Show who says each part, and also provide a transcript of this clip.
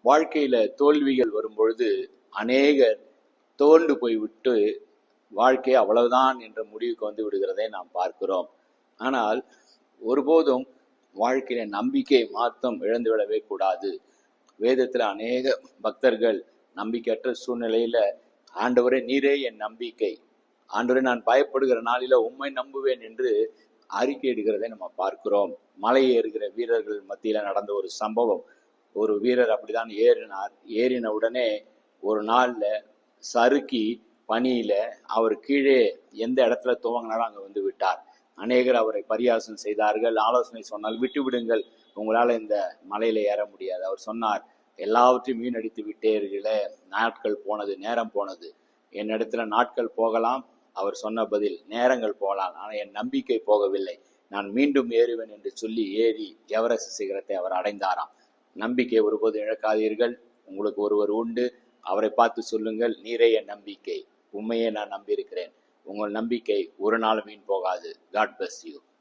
Speaker 1: வாழ்க்கையில தோல்விகள் வரும்பொழுது அநேகர் தோண்டு போய்விட்டு வாழ்க்கை அவ்வளவுதான் என்ற முடிவுக்கு வந்து விடுகிறதை நாம் பார்க்கிறோம். ஆனால் ஒருபோதும் வாழ்க்கையில நம்பிக்கை மாத்தம் இழந்துவிடவே கூடாது. வேதத்துல அநேக பக்தர்கள் நம்பிக்கையற்ற சூழ்நிலையில, ஆண்டவரே நீரே என் நம்பிக்கை, ஆண்டவரே நான் பயப்படுகிற நாளில உம்மை நம்புவேன் என்று அறிக்கையிடுகிறதை நம்ம பார்க்கிறோம். மலை ஏறுகிற வீரர்கள் மத்தியில நடந்த ஒரு சம்பவம். ஒரு வீரர் அப்படிதான் ஏறினார். ஏறின உடனே ஒரு நாள்ல சறுக்கி பனியில அவர் கீழே எந்த இடத்துல துவங்கினாலும் அங்க வந்து விட்டார். அநேகர் அவரை பரியாசம் செய்தார்கள், ஆலோசனை சொன்னால் விட்டு விடுங்கள், உங்களால இந்த மலையில ஏற முடியாது. அவர் சொன்னார், எல்லாவற்றையும் வீணடித்து விட்டீர்களே, நாட்கள் போனது, நேரம் போனது, என்னிடத்துல நாட்கள் போகலாம், அவர் சொன்ன பதில் நேரங்கள் போகலாம், ஆனால் என் நம்பிக்கை போகவில்லை, நான் மீண்டும் ஏறுவேன் என்று சொல்லி ஏறி எவரெஸ்ட் சிகரத்தை அவர் அடைந்தாராம். நம்பிக்கை ஒருபோது இழக்காதீர்கள். உங்களுக்கு ஒருவர் உண்டு, அவரை பார்த்து சொல்லுங்கள், நீரே என் நம்பிக்கை, உண்மையே நான் நம்பியிருக்கிறேன். உங்கள் நம்பிக்கை ஒரு நாள் வீண் போகாது. God bless you.